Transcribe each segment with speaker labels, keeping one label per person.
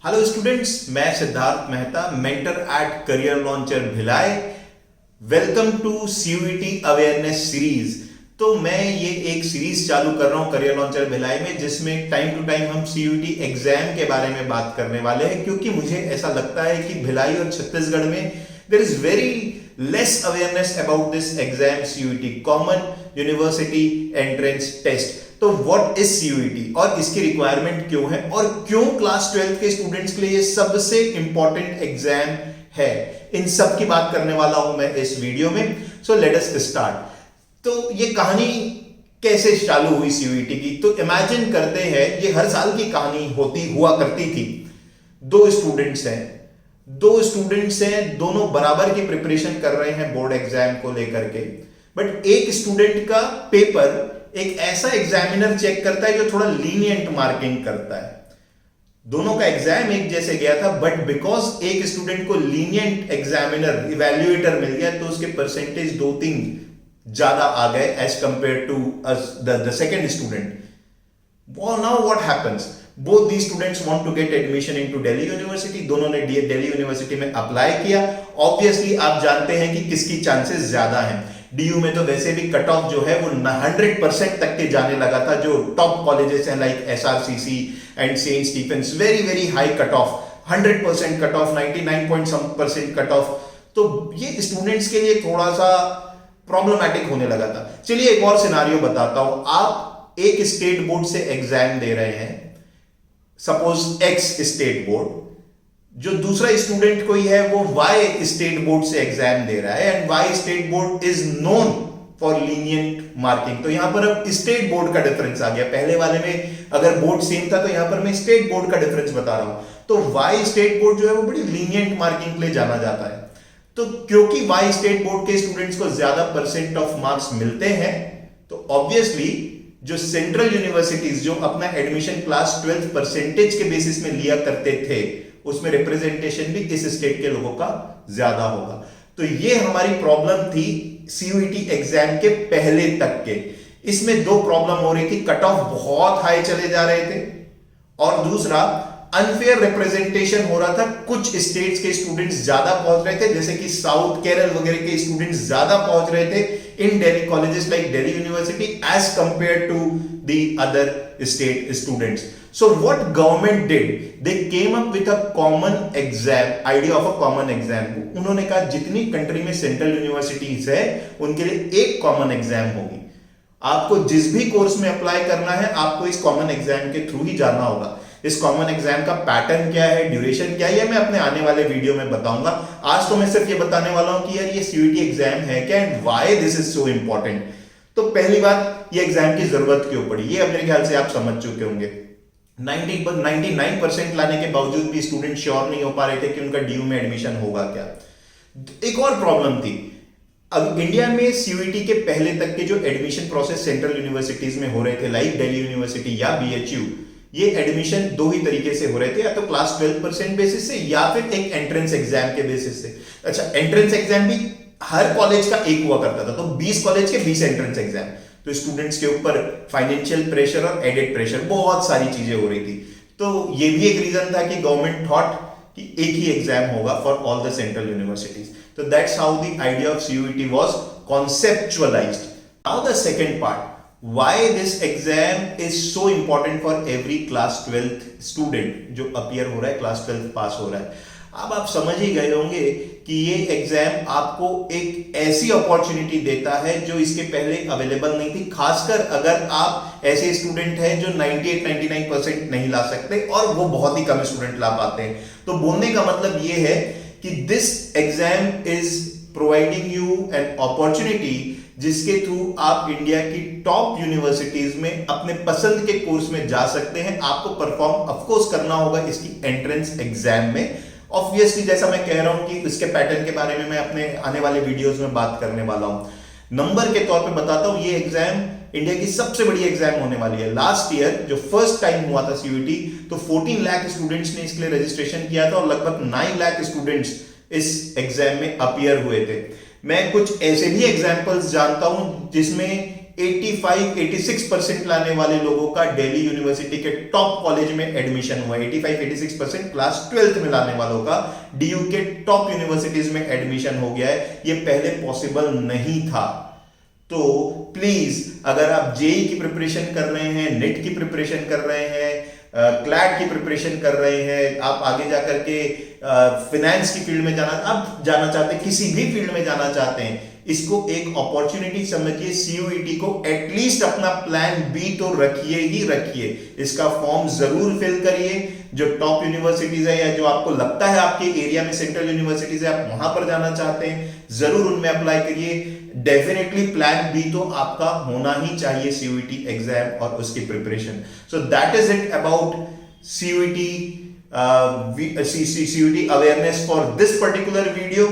Speaker 1: Hello students, मैं Siddharth Mehta, mentor at Career Launcher Bhilai. Welcome to CUET awareness series. तो मैं ये एक सीरीज चालू कर रहा हूं करियर लॉन्चर भिलाई में, जिसमें टाइम टू टाइम हम सीयूईटी एग्जाम के बारे में बात करने वाले हैं, क्योंकि मुझे ऐसा लगता है कि भिलाई और छत्तीसगढ़ में there is very less awareness about this exam, CUET common university entrance test. तो व्हाट इज सीयूईटी और इसकी रिक्वायरमेंट क्यों है और क्यों क्लास 12 के स्टूडेंट्स के लिए ये सबसे इंपॉर्टेंट एग्जाम है, इन सब की बात करने वाला हूं मैं इस वीडियो में। So let us start. तो ये कहानी कैसे चालू हुई सीयूईटी की, तो इमेजिन करते हैं ये हर साल की कहानी हुआ करती थी। दो स्टूडेंट्स हैं, दोनों बराबर की प्रिपरेशन कर रहे हैं बोर्ड एग्जाम को लेकर के, बट एक स्टूडेंट का पेपर एक ऐसा एग्जामिनर चेक करता है जो थोड़ा लीनियंट मार्किंग करता है। दोनों का एग्जाम एक जैसे गया था, बट बिकॉज एक स्टूडेंट को लीनियंट एग्जामिनर इवैल्यूएटर मिल गया, तो उसके परसेंटेज 2-3 ज्यादा आ गए as compare to the second student. Now what happens, both the students want to get admission into Delhi University. दोनों ने दिल्ली यूनिवर्सिटी में अप्लाई किया। ऑब्वियसली आप जानते हैं कि किसकी चांसेस ज्यादा हैं। डीयू में तो वैसे भी कट ऑफ जो है वो 100% तक के जाने लगा था। जो टॉप कॉलेजेस हैं like SRCC and Saint Stephen's, very very high cut off, 100% cut off, 99% cut off. तो ये स्टूडेंट्स के लिए थोड़ा सा प्रॉब्लमैटिक होने लगा था। चलिए एक और सिनारियो बताता हूं। आप एक स्टेट बोर्ड से एग्जाम दे रहे हैं, सपोज एक्स स्टेट बोर्ड, जो दूसरा स्टूडेंट कोई है वो वाई स्टेट बोर्ड से एग्जाम दे रहा है, and Y state board is known for lenient marking. तो यहां पर अब स्टेट बोर्ड का डिफरेंस आ गया। पहले वाले में अगर बोर्ड सेम था, तो यहां पर मैं स्टेट बोर्ड का डिफरेंस बता रहा हूं। तो वाई स्टेट बोर्ड जो है वो बड़ी लीनियंट मार्किंग के लिए जाना जाता है। तो क्योंकि वाई स्टेट बोर्ड के स्टूडेंट्स को ज्यादा परसेंट ऑफ मार्क्स मिलते हैं, तो ऑब्वियसली जो सेंट्रल यूनिवर्सिटीज जो अपना एडमिशन क्लास 12 परसेंटेज के बेसिस में लिया करते थे, उसमें रिप्रेजेंटेशन भी इस स्टेट के लोगों का ज्यादा होगा। तो ये हमारी प्रॉब्लम थी सीयूईटी एग्जाम के पहले तक के। इसमें दो प्रॉब्लम हो रही थी, कट ऑफ बहुत हाई चले जा रहे थे, और दूसरा अनफेयर रिप्रेजेंटेशन हो रहा था। कुछ स्टेट्स के स्टूडेंट्स ज्यादा पहुंच रहे थे, जैसे कि साउथ केरल वगैरह के स्टूडेंट्स ज्यादा पहुंच रहे थे in Delhi colleges like Delhi university as compare to the other state students. So what government did? They came up with a common exam, idea of a common exam. उन्होंने कहा जितनी कंट्री में सेंट्रल यूनिवर्सिटीज है उनके लिए एक कॉमन एग्जाम होगी। आपको जिस भी कोर्स में अप्लाई करना है, आपको इस कॉमन एग्जाम के थ्रू ही जाना होगा। इस कॉमन एग्जाम का पैटर्न क्या है, ड्यूरेशन क्या है, मैं अपने आने वाले वीडियो में बताऊंगा। आज तो मैं सिर्फ ये बताने वाला हूं कि यार ये सीयूईटी एग्जाम है क्या, and why this is so important. तो पहली बात, ये एग्जाम की जरूरत क्यों पड़ी, ये मेरे ख्याल से आप समझ चुके होंगे। 99% लाने के बावजूद भी स्टूडेंट श्योर नहीं हो पा रहे थे कि उनका डीयू में एडमिशन होगा क्या। एक और प्रॉब्लम थी, अब इंडिया में सीयूईटी के पहले तक के जो एडमिशन प्रोसेस सेंट्रल यूनिवर्सिटीज में हो रहे थे लाइक दिल्ली यूनिवर्सिटी या बीएचयू, ये एडमिशन दो ही तरीके से हो रहे थे, या तो क्लास 12% बेसिस से या फिर एक एंट्रेंस एग्जाम के बेसिस से। अच्छा, एंट्रेंस एग्जाम भी हर कॉलेज का एक हुआ करता था, तो 20 कॉलेज के 20 एंट्रेंस एग्जाम। तो स्टूडेंट्स के ऊपर फाइनेंशियल प्रेशर और एडेड प्रेशर, बहुत सारी चीजें हो रही थी। तो ये भी एक रीजन था कि गवर्नमेंट थॉट कि एक ही एग्जाम होगा for all the central universities. तो that's how the idea of CUET was conceptualized. Now the second part, why this exam is so important for every class 12 student जो appear हो रहा है, class 12 पास हो रहा है। अब आप समझ ही गए होंगे कि ये एग्जाम आपको एक ऐसी अपॉर्चुनिटी देता है जो इसके पहले अवेलेबल नहीं थी, खासकर अगर आप ऐसे स्टूडेंट हैं जो 98-99% नहीं ला सकते, और वो बहुत ही कम स्टूडेंट ला पाते हैं। तो बोलने का मतलब ये है कि this exam is providing you an opportunity जिसके थ्रू आप इंडिया की टॉप यूनिवर्सिटीज में अपने पसंद के कोर्स में जा सकते हैं। आपको परफॉर्म ऑफकोर्स करना होगा इसकी एंट्रेंस एग्जाम में। ऑब्वियसली जैसा मैं कह रहा हूं कि इसके पैटर्न के बारे में मैं अपने आने वाले वीडियोस में बात करने वाला हूं। नंबर के तौर पे बताता हूं, ये एग्जाम इंडिया की सबसे बड़ी एग्जाम होने वाली है। लास्ट ईयर जो फर्स्ट टाइम हुआ था सीयूईटी, तो 14 लाख स्टूडेंट्स ने इसके लिए रजिस्ट्रेशन किया था, और लगभग 9 लाख स्टूडेंट्स इस एग्जाम में अपीयर हुए थे। मैं कुछ ऐसे भी एग्जाम्पल्स जानता हूं जिसमें 85-86% लाने वाले लोगों का दिल्ली यूनिवर्सिटी के टॉप कॉलेज में एडमिशन हुआ। 85-86% क्लास 12th में लाने वालों का डीयू के टॉप यूनिवर्सिटीज में एडमिशन हो गया है। ये पहले पॉसिबल नहीं था। तो प्लीज अगर आप जेई की प्रिपरेशन कर रहे हैं, नेट की प्रिपरेशन कर रहे हैं, क्लैट की प्रिपरेशन कर रहे हैं, आप आगे जाकर के फिनेंस की फील्ड में जाना चाहते हैं, किसी भी फील्ड में जाना चाहते हैं, इसको एक अपॉर्चुनिटी समझिए। सीयूईटी को एटलीस्ट अपना प्लान बी तो रखिए ही रखिए। इसका फॉर्म जरूर फिल करिए। जो टॉप यूनिवर्सिटीज है या जो आपको लगता है आपके एरिया में सेंट्रल यूनिवर्सिटीज है, आप वहां पर जाना चाहते हैं, जरूर उनमें अप्लाई करिए। डेफिनेटली प्लान बी तो आपका होना ही चाहिए सीयूईटी एग्जाम और उसकी preparation. So that is it about CUET awareness for this particular video.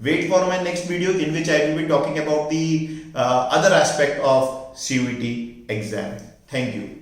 Speaker 1: Wait for my next video in which I will be talking about the other aspect of CUET exam. Thank you.